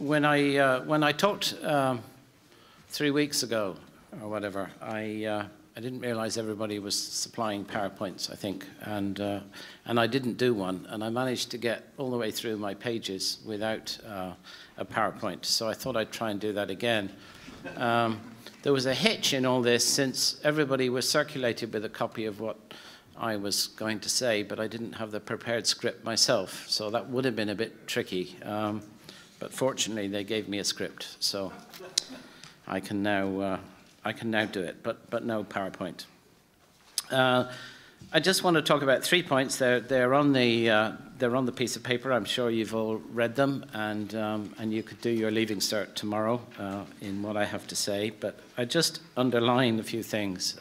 when I talked 3 weeks ago or whatever, I didn't realize everybody was supplying PowerPoints, I think, and I didn't do one, and I managed to get all the way through my pages without a PowerPoint, so I thought I'd try and do that again. There was a hitch in all this, since everybody was circulated with a copy of what I was going to say, but I didn't have the prepared script myself, so that would have been a bit tricky. But fortunately, they gave me a script, so I can now do it, but no PowerPoint. I just want to talk about 3 points. They're on the piece of paper. I'm sure you've all read them, and you could do your Leaving Cert tomorrow in what I have to say. But I just underline a few things.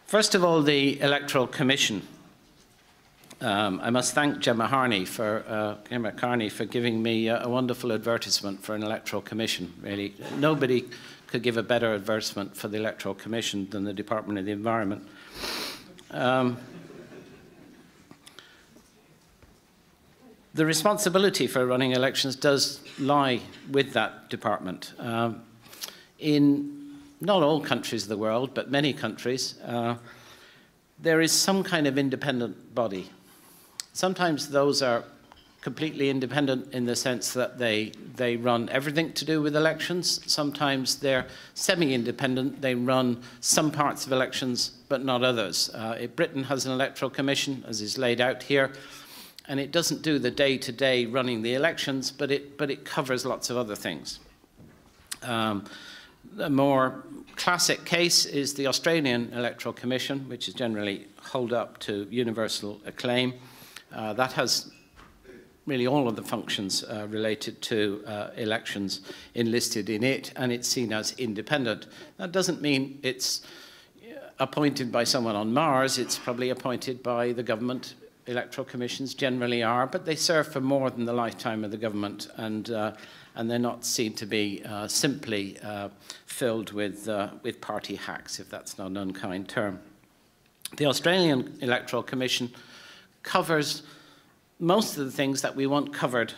First of all, the Electoral Commission. I must thank Gemma Carney for giving me a wonderful advertisement for an Electoral Commission. Really, nobody could give a better advertisement for the Electoral Commission than the Department of the Environment. The responsibility for running elections does lie with that department. In not all countries of the world, but many countries, there is some kind of independent body. Sometimes those are completely independent in the sense that they run everything to do with elections. Sometimes they're semi-independent. They run some parts of elections, but not others. Britain has an electoral commission, as is laid out here, and it doesn't do the day-to-day running the elections, but it covers lots of other things. The more classic case is the Australian Electoral Commission, which is generally held up to universal acclaim. That has really all of the functions related to elections enlisted in it, and it's seen as independent. That doesn't mean it's appointed by someone on Mars. It's probably appointed by the government. Electoral commissions generally are, but they serve for more than the lifetime of the government, and they're not seen to be simply filled with party hacks, if that's not an unkind term. The Australian Electoral Commission covers most of the things that we want covered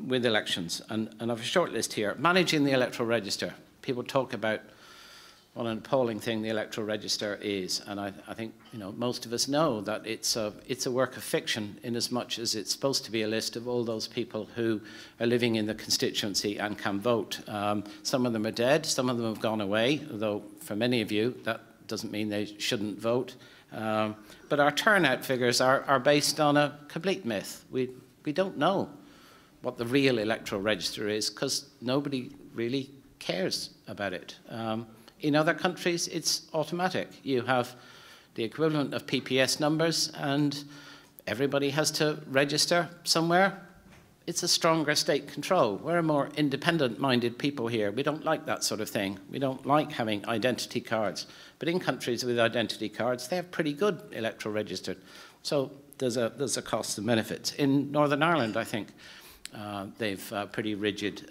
with elections, and I have a short list here. Managing the electoral register. People talk about what an appalling thing the electoral register is, and I think most of us know that it's a work of fiction, in as much as it's supposed to be a list of all those people who are living in the constituency and can vote. Some of them are dead, some of them have gone away, though for many of you that doesn't mean they shouldn't vote. But our turnout figures are based on a complete myth. We don't know what the real electoral register is, because nobody really cares about it. In other countries, it's automatic. You have the equivalent of PPS numbers, and everybody has to register somewhere. It's a stronger state control. We're a more independent-minded people here. We don't like that sort of thing. We don't like having identity cards. But in countries with identity cards, they have pretty good electoral register. So there's a cost and benefits. In Northern Ireland, I think, they've pretty rigid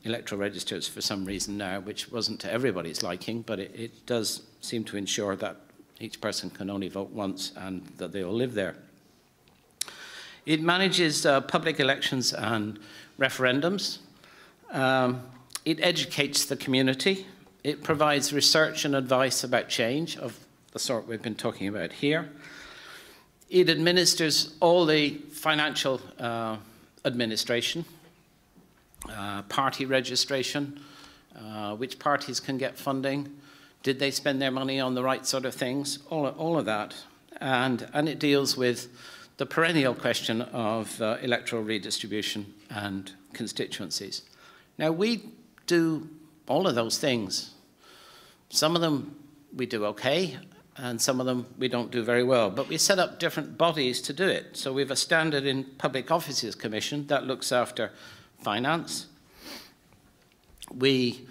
electoral registers for some reason now, which wasn't to everybody's liking, but it does seem to ensure that each person can only vote once and that they all live there. It manages public elections and referendums. It educates the community. It provides research and advice about change of the sort we've been talking about here. It administers all the financial administration, party registration, which parties can get funding, did they spend their money on the right sort of things, all of that. And it deals with the perennial question of electoral redistribution and constituencies. Now, we do all of those things. Some of them we do okay, and some of them we don't do very well. But we set up different bodies to do it. So we have a Standard in Public Offices Commission that looks after finance. We,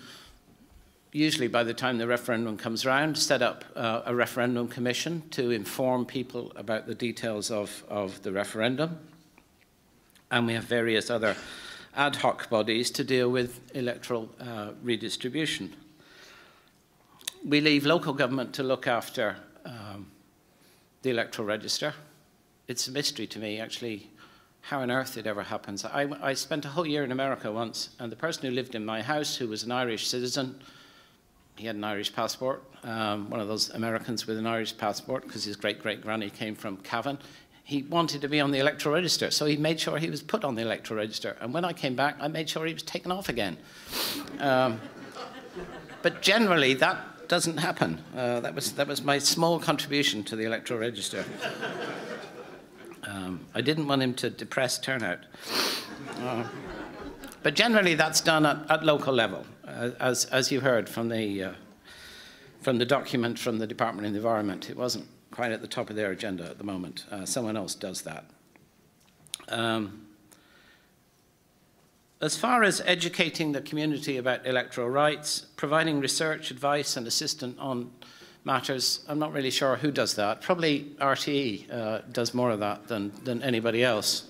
usually by the time the referendum comes around, set up a referendum commission to inform people about the details of the referendum. And we have various other ad hoc bodies to deal with electoral redistribution. We leave local government to look after the electoral register. It's a mystery to me, actually, how on earth it ever happens. I spent a whole year in America once, and the person who lived in my house, who was an Irish citizen, he had an Irish passport, one of those Americans with an Irish passport, because his great-great-granny came from Cavan. He wanted to be on the electoral register, so he made sure he was put on the electoral register. And when I came back, I made sure he was taken off again. But generally, that doesn't happen. That was my small contribution to the electoral register. I didn't want him to depress turnout. But generally, that's done at local level, as you heard from the document from the Department of the Environment. It wasn't quite at the top of their agenda at the moment. Someone else does that. As far as educating the community about electoral rights, providing research, advice, and assistance on matters, I'm not really sure who does that. Probably RTE does more of that than anybody else.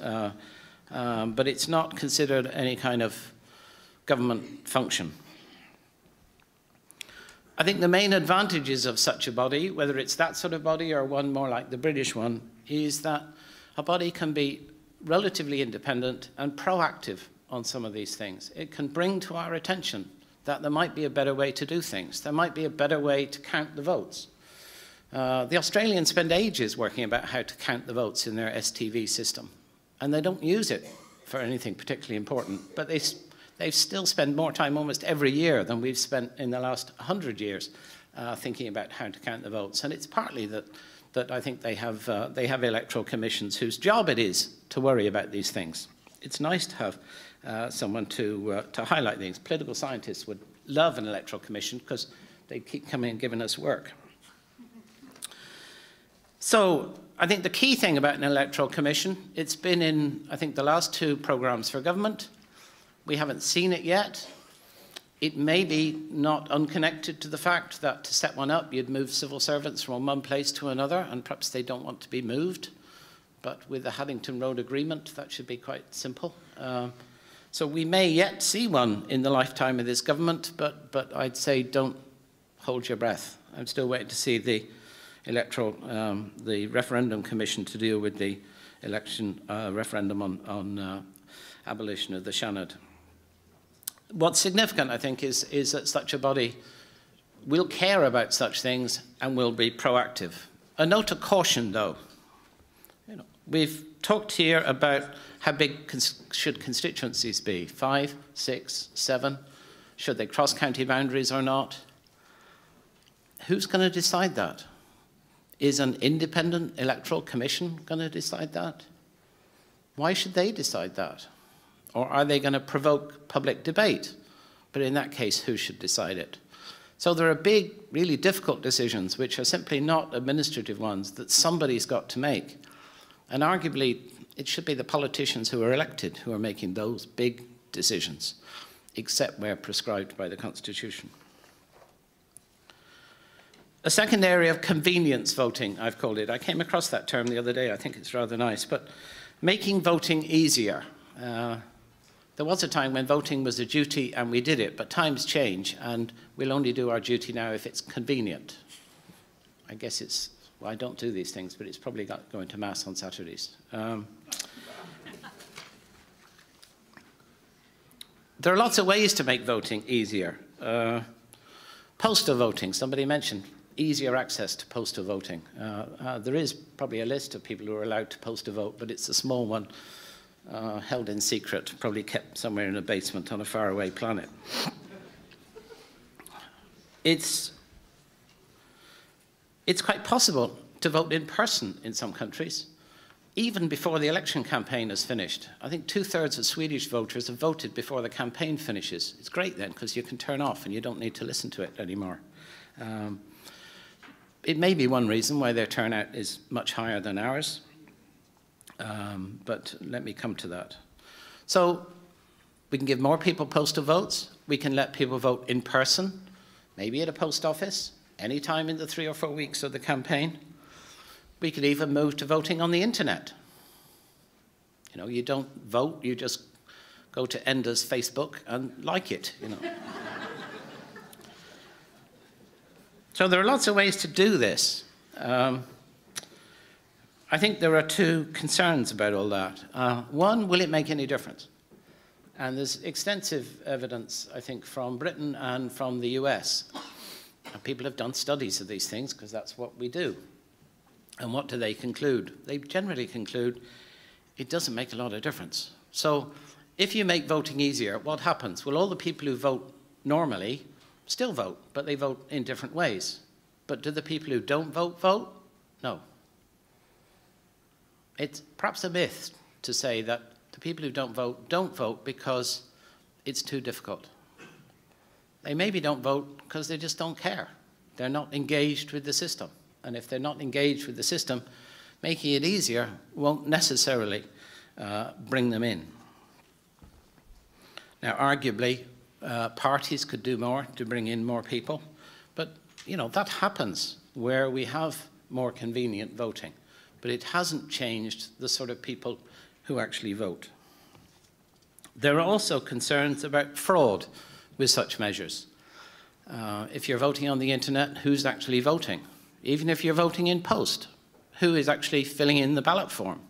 But it's not considered any kind of government function. I think the main advantages of such a body, whether it's that sort of body or one more like the British one, is that a body can be relatively independent and proactive on some of these things. It can bring to our attention that there might be a better way to do things. There might be a better way to count the votes. The Australians spend ages working about how to count the votes in their STV system, and they don't use it for anything particularly important, but they still spend more time almost every year than we've spent in the last 100 years thinking about how to count the votes. And it's partly that I think they have electoral commissions whose job it is to worry about these things. It's nice to have someone to highlight things. Political scientists would love an electoral commission because they keep coming and giving us work. So I think the key thing about an electoral commission, it's been in, I think, the last 2 programs for government. We haven't seen it yet. It may be not unconnected to the fact that to set one up, you'd move civil servants from one place to another, and perhaps they don't want to be moved. But with the Haddington Road Agreement, that should be quite simple. So we may yet see one in the lifetime of this government, but I'd say don't hold your breath. I'm still waiting to see the referendum commission to deal with the election referendum on abolition of the Seanad. What's significant, I think, is that such a body will care about such things and will be proactive. A note of caution, though. We've talked here about how big should constituencies be, 5, 6, 7? Should they cross county boundaries or not? Who's going to decide that? Is an independent electoral commission going to decide that? Why should they decide that? Or are they going to provoke public debate? But in that case, who should decide it? So there are big, really difficult decisions which are simply not administrative ones that somebody's got to make. And arguably, it should be the politicians who are elected who are making those big decisions, except where prescribed by the Constitution. A second area of convenience voting, I've called it. I came across that term the other day. I think it's rather nice. But making voting easier. There was a time when voting was a duty and we did it, but times change, and we'll only do our duty now if it's convenient. I guess it's, well, I don't do these things, but it's probably got going to Mass on Saturdays. There are lots of ways to make voting easier. Postal voting, somebody mentioned easier access to postal voting. There is probably a list of people who are allowed to post a vote, but it's a small one, held in secret, probably kept somewhere in a basement on a faraway planet. It's quite possible to vote in person in some countries, even before the election campaign is finished. I think 2/3 of Swedish voters have voted before the campaign finishes. It's great then, because you can turn off and you don't need to listen to it anymore. It may be one reason why their turnout is much higher than ours, but let me come to that. So we can give more people postal votes. We can let people vote in person, maybe at a post office, any time in the 3 or 4 weeks of the campaign. We could even move to voting on the internet. You know, you don't vote, you just go to Enda's Facebook and like it, you know. So there are lots of ways to do this. I think there are two concerns about all that. One, will it make any difference? And there's extensive evidence, I think, from Britain and from the US. And people have done studies of these things because that's what we do. And what do they conclude? They generally conclude it doesn't make a lot of difference. So if you make voting easier, what happens? Well, all the people who vote normally still vote, but they vote in different ways. But do the people who don't vote vote? No. It's perhaps a myth to say that the people who don't vote because it's too difficult. They maybe don't vote because they just don't care. They're not engaged with the system. And if they're not engaged with the system, making it easier won't necessarily bring them in. Now, arguably, parties could do more to bring in more people. But, you know, that happens where we have more convenient voting. But it hasn't changed the sort of people who actually vote. There are also concerns about fraud with such measures. If you're voting on the internet, who's actually voting? Even if you're voting in post, who is actually filling in the ballot form?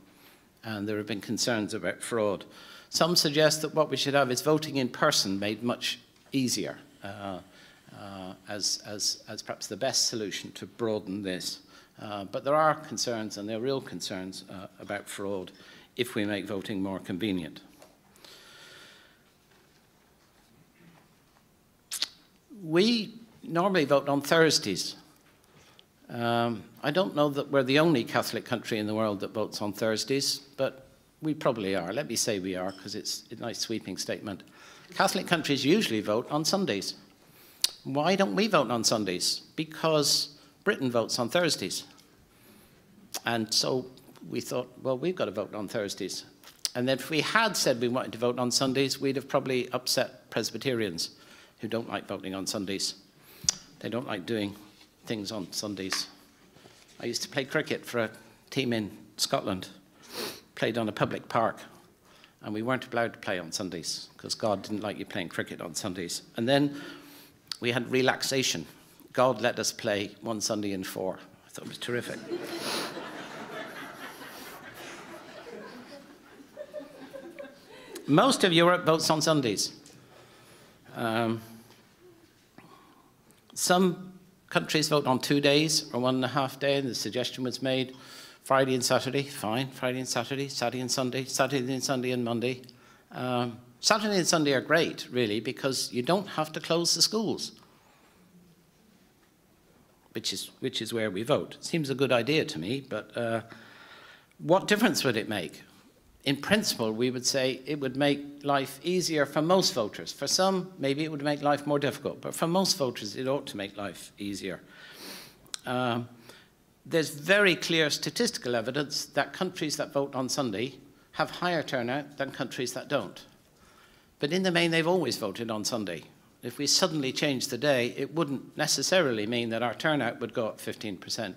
And there have been concerns about fraud. Some suggest that what we should have is voting in person made much easier as perhaps the best solution to broaden this. But there are concerns, and there are real concerns about fraud if we make voting more convenient. We normally vote on Thursdays. I don't know that we're the only Catholic country in the world that votes on Thursdays, but we probably are. Let me say we are, because it's a nice sweeping statement. Catholic countries usually vote on Sundays. Why don't we vote on Sundays? Because Britain votes on Thursdays. And so we thought, well, we've got to vote on Thursdays. And then if we had said we wanted to vote on Sundays, we'd have probably upset Presbyterians who don't like voting on Sundays. They don't like doing things on Sundays. I used to play cricket for a team in Scotland, played on a public park, and we weren't allowed to play on Sundays because God didn't like you playing cricket on Sundays. And then we had relaxation. God let us play one Sunday in 4. I thought it was terrific. Most of Europe votes on Sundays. Some countries vote on 2 days or 1.5 days. The suggestion was made Friday and Saturday, fine. Friday and Saturday, Saturday and Sunday, Saturday and Sunday and Monday. Saturday and Sunday are great, really, because you don't have to close the schools, which is where we vote. Seems a good idea to me, but what difference would it make? In principle, we would say it would make life easier for most voters. For some, maybe it would make life more difficult, but for most voters, it ought to make life easier. There's very clear statistical evidence that countries that vote on Sunday have higher turnout than countries that don't. But in the main, they've always voted on Sunday. If we suddenly changed the day, it wouldn't necessarily mean that our turnout would go up 15%.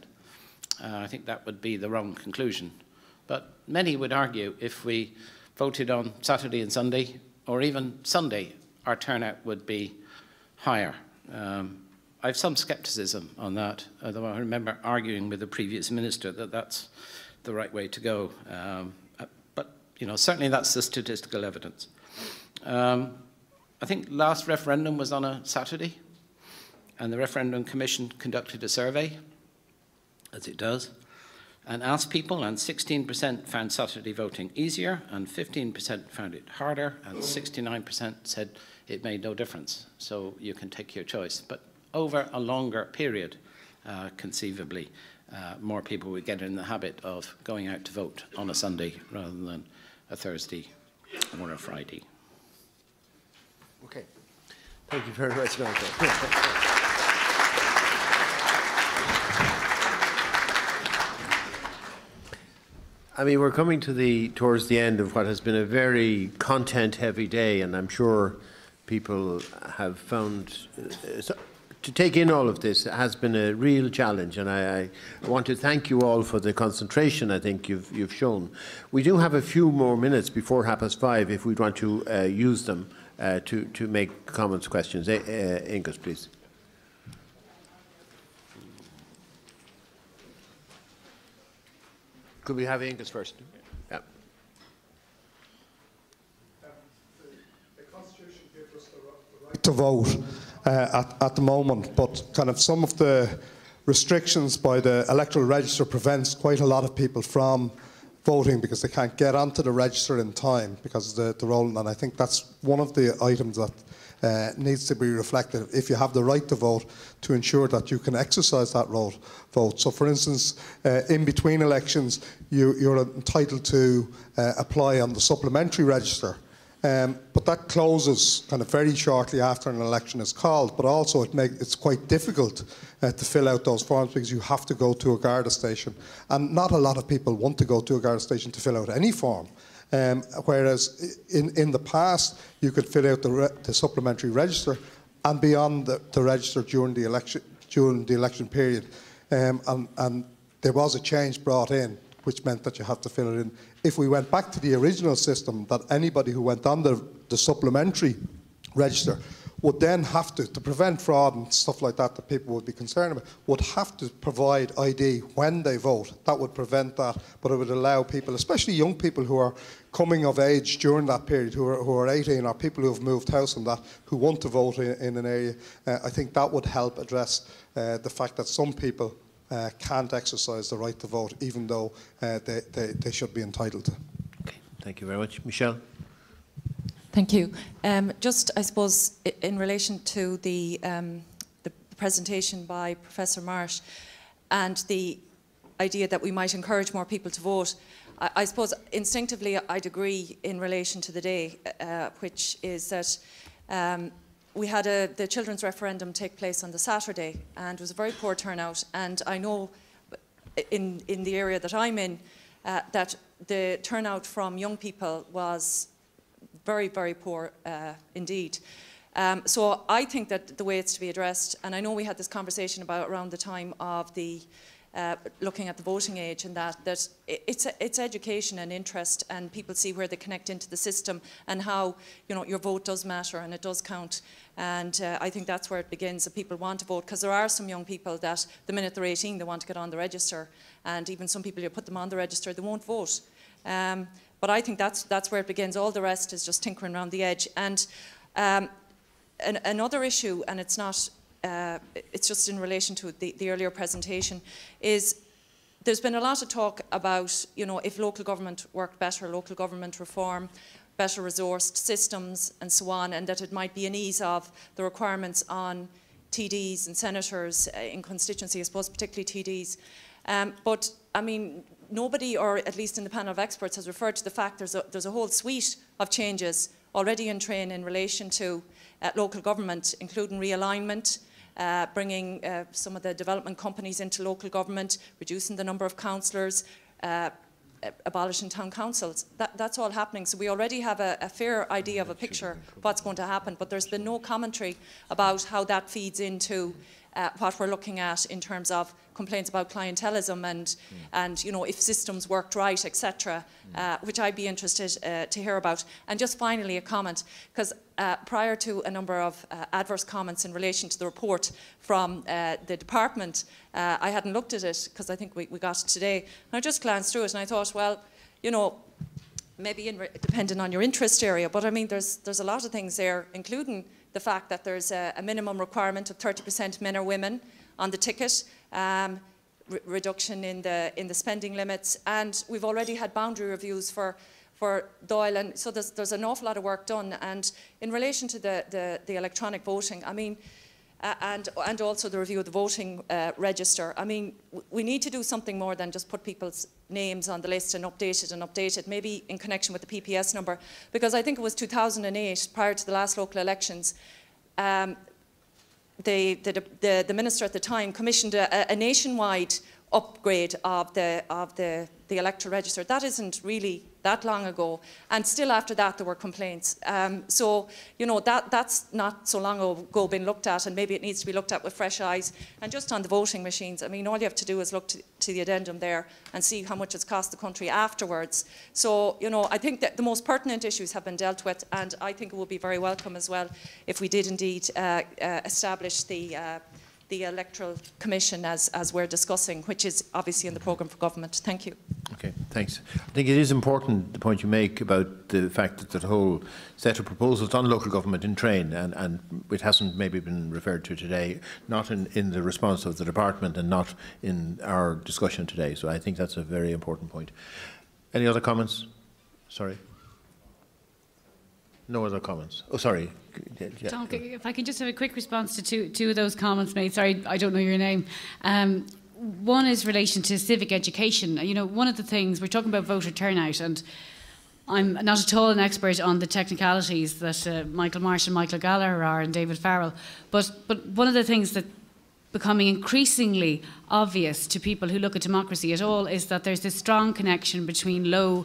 I think that would be the wrong conclusion. But many would argue if we voted on Saturday and Sunday, or even Sunday, our turnout would be higher. I have some skepticism on that, although I remember arguing with the previous minister that that's the right way to go. But you know, certainly that's the statistical evidence. I think last referendum was on a Saturday, and the Referendum Commission conducted a survey, as it does, and asked people, and 16% found Saturday voting easier, and 15% found it harder, and 69% said it made no difference. So you can take your choice. But over a longer period, conceivably, more people would get in the habit of going out to vote on a Sunday rather than a Thursday or a Friday. Okay. Thank you very much, Malcolm. I mean, we're coming to towards the end of what has been a very content-heavy day, and I'm sure people have found to take in all of this has been a real challenge, and I want to thank you all for the concentration I think you've shown. We do have a few more minutes before 5:30 if we want to use them to make comments, questions. Ingus, please. Could we have Angus first? Yeah. The Constitution gives us the right to vote at the moment, but kind of some of the restrictions by the electoral register prevents quite a lot of people from voting because they can't get onto the register in time because of the rolling. And I think that's one of the items that needs to be reflected if you have the right to vote, to ensure that you can exercise that vote. So, for instance, in between elections, you're entitled to apply on the supplementary register. But that closes kind of very shortly after an election is called, but also it's quite difficult to fill out those forms because you have to go to a Garda station. And not a lot of people want to go to a Garda station to fill out any form. Whereas in the past, you could fill out the supplementary register and be on the register during the election period. And there was a change brought in, which meant that you had to fill it in. If we went back to the original system, that anybody who went on the supplementary register would then have to prevent fraud and stuff like that people would be concerned about, would have to provide ID when they vote. That would prevent that, but it would allow people, especially young people who are coming of age during that period, who are 18, or people who have moved house and that, who want to vote in an area. I think that would help address the fact that some people can't exercise the right to vote, even though they should be entitled to. Okay, thank you very much. Michelle? Thank you. Just, I suppose, in relation to the presentation by Professor Marsh and the idea that we might encourage more people to vote, I suppose instinctively I'd agree in relation to the day, which is that we had the children's referendum take place on the Saturday, and it was a very poor turnout. And I know in the area that I'm in that the turnout from young people was very, very poor indeed. So I think that the way it's to be addressed, and I know we had this conversation about around the time of the looking at the voting age, and that it's education and interest, and people see where they connect into the system and how, you know, your vote does matter and it does count. And I think that's where it begins, that people want to vote, because there are some young people that the minute they're 18 they want to get on the register, and even some people, you put them on the register, they won't vote. But I think that's where it begins. All the rest is just tinkering around the edge. And another issue, and it's not, it's just in relation to the earlier presentation, is there's been a lot of talk about, you know, if local government worked better, local government reform, better resourced systems and so on, and that it might be an ease of the requirements on TDs and senators in constituency, I suppose particularly TDs. But I mean, nobody, or at least in the panel of experts, has referred to the fact there's a whole suite of changes already in train in relation to local government, including realignment, bringing some of the development companies into local government, reducing the number of councillors, abolishing town councils. That's all happening. So we already have a fair idea of a picture of what's going to happen, but there's been no commentary about how that feeds into what we're looking at in terms of complaints about clientelism and you know, if systems worked right, etc., which I'd be interested to hear about. And just finally a comment, because prior to a number of adverse comments in relation to the report from the department, I hadn't looked at it because I think we got it today. And I just glanced through it and I thought, well, you know, maybe depending on your interest area, but I mean, there's a lot of things there, including the fact that there's a minimum requirement of 30% men or women on the ticket, reduction in the spending limits, and we've already had boundary reviews for Dáil, and so there's an awful lot of work done. And in relation to the electronic voting, I mean, and also the review of the voting register, I mean, we need to do something more than just put people's names on the list and update it, maybe in connection with the PPS number, because I think it was 2008, prior to the last local elections, the minister at the time commissioned a nationwide upgrade of the electoral register. That isn't really that long ago, and still after that there were complaints. So, you know, that's not so long ago been looked at, and maybe it needs to be looked at with fresh eyes. And just on the voting machines, I mean, all you have to do is look to the addendum there and see how much it's cost the country afterwards. So, you know, I think that the most pertinent issues have been dealt with, and I think it would be very welcome as well if we did indeed establish the Electoral Commission as we're discussing, which is obviously in the programme for government. Thank you. Okay, thanks. I think it is important, the point you make about the fact that the whole set of proposals on local government in train, and it hasn't maybe been referred to today, not in the response of the department and not in our discussion today. So I think that's a very important point. Any other comments? Sorry. No other comments. Oh, sorry. Yeah. Tom, if I can just have a quick response to two of those comments made. Sorry, I don't know your name. One is relation to civic education. You know, one of the things, we're talking about voter turnout, and I'm not at all an expert on the technicalities that Michael Marsh and Michael Gallagher are, and David Farrell, but one of the things that becoming increasingly obvious to people who look at democracy at all is that there's this strong connection between low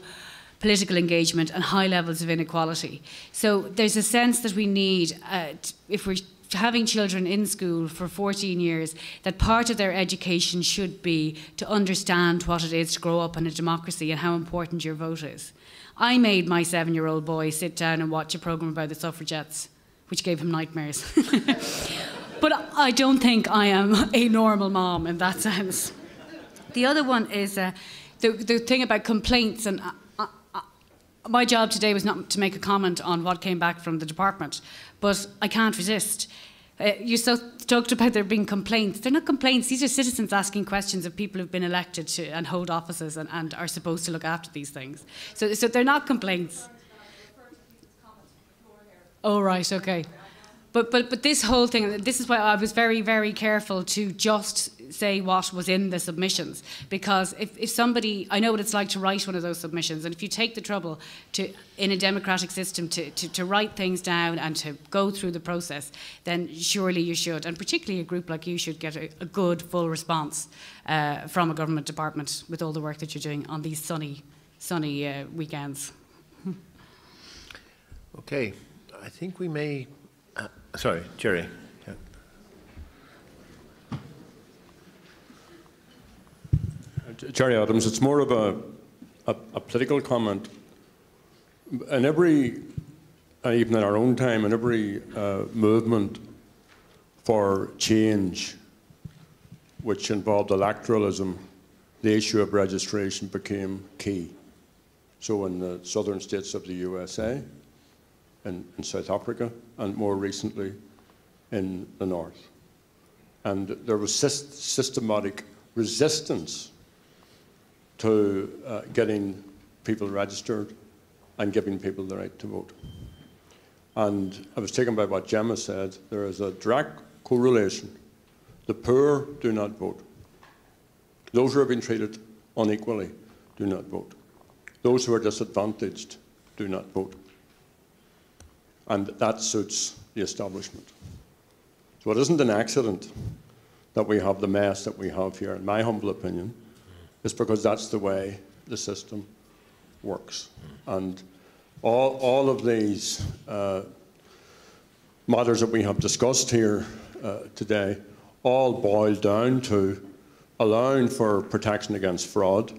political engagement and high levels of inequality. So there's a sense that we need, if we're having children in school for 14 years, that part of their education should be to understand what it is to grow up in a democracy and how important your vote is. I made my 7-year-old boy sit down and watch a programme about the suffragettes, which gave him nightmares. But I don't think I am a normal mom in that sense. The other one is the thing about complaints, and my job today was not to make a comment on what came back from the department, but I can't resist. You talked about there being complaints. They're not complaints. These are citizens asking questions of people who've been elected to and hold offices and are supposed to look after these things. So they're not complaints. Oh, right, okay. But this whole thing, this is why I was very, very careful to just say what was in the submissions, because if somebody, I know what it's like to write one of those submissions, and if you take the trouble to, in a democratic system, to write things down and to go through the process, then surely you should, and particularly a group like you should get a good, full response from a government department with all the work that you're doing on these sunny weekends. Okay, I think we may... sorry, Jerry. Yeah. Jerry Adams, it's more of a political comment. In every, even in our own time, in every movement for change which involved electoralism, the issue of registration became key. So in the southern states of the USA, in South Africa, and more recently in the north. And there was systematic resistance to getting people registered and giving people the right to vote. And I was taken by what Gemma said. There is a direct correlation. The poor do not vote. Those who are being treated unequally do not vote. Those who are disadvantaged do not vote. And that suits the establishment. So it isn't an accident that we have the mess that we have here, in my humble opinion. It's because that's the way the system works. And all of these matters that we have discussed here today all boil down to allowing for protection against fraud,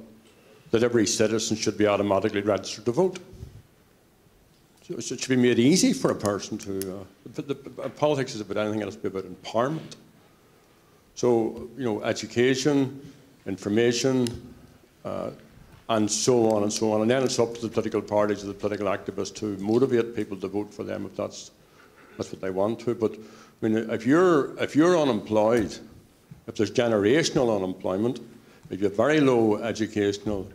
that every citizen should be automatically registered to vote. So it should be made easy for a person to... politics is about anything else, but about empowerment. So, you know, education, information, and so on and so on. And then it's up to the political parties and the political activists to motivate people to vote for them if that's what they want to. But I mean, if you're unemployed, if there's generational unemployment, if you have very low educational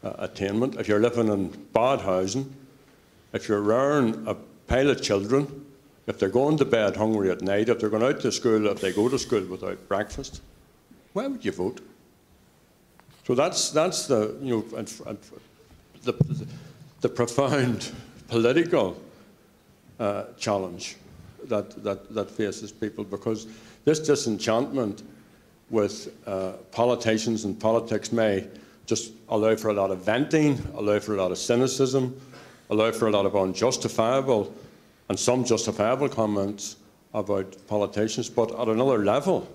attainment, if you're living in bad housing, if you're rearing a pile of children, if they're going to bed hungry at night, if they're going out to school, if they go to school without breakfast, why would you vote? So that's the, you know, the profound political challenge that faces people, because this disenchantment with politicians and politics may just allow for a lot of venting, allow for a lot of cynicism, allow for a lot of unjustifiable and some justifiable comments about politicians, but at another level,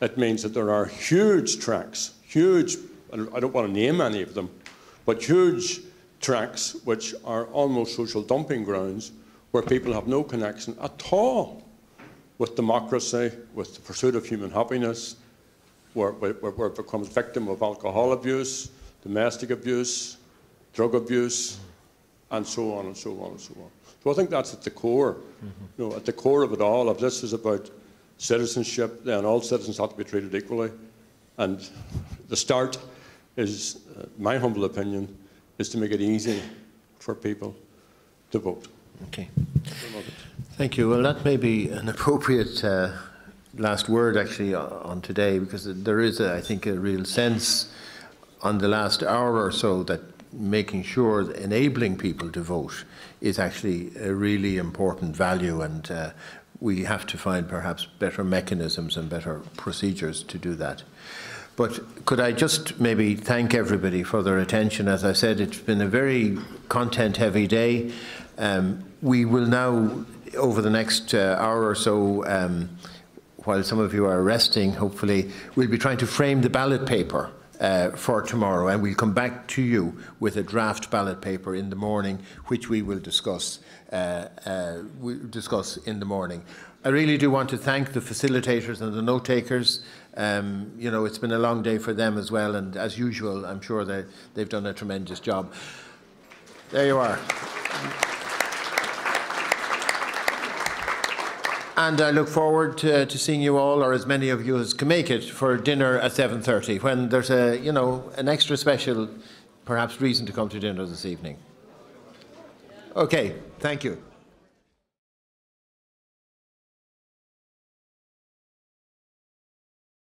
it means that there are huge tracts, huge, I don't want to name any of them, but huge tracts which are almost social dumping grounds where people have no connection at all with democracy, with the pursuit of human happiness, where it becomes victim of alcohol abuse, domestic abuse, drug abuse, and so on and so on and so on. So I think that's at the core. You know, at the core of it all, if this is about citizenship, then all citizens have to be treated equally. And the start is, my humble opinion, is to make it easy for people to vote. Okay. Thank you. Well, that may be an appropriate last word, actually, on today, because there is, I think, a real sense on the last hour or so that making sure that enabling people to vote is actually a really important value, and we have to find perhaps better mechanisms and better procedures to do that. But could I just maybe thank everybody for their attention? As I said, it's been a very content-heavy day. We will now, over the next hour or so, while some of you are resting, hopefully, we'll be trying to frame the ballot paper for tomorrow, and we'll come back to you with a draft ballot paper in the morning, which we will discuss in the morning. I really do want to thank the facilitators and the note takers. You know, it's been a long day for them as well, and as usual, I'm sure they've done a tremendous job. There you are. And I look forward to seeing you all, or as many of you as can make it, for dinner at 7:30, when there's a, you know, an extra special, perhaps, reason to come to dinner this evening. Okay, thank you.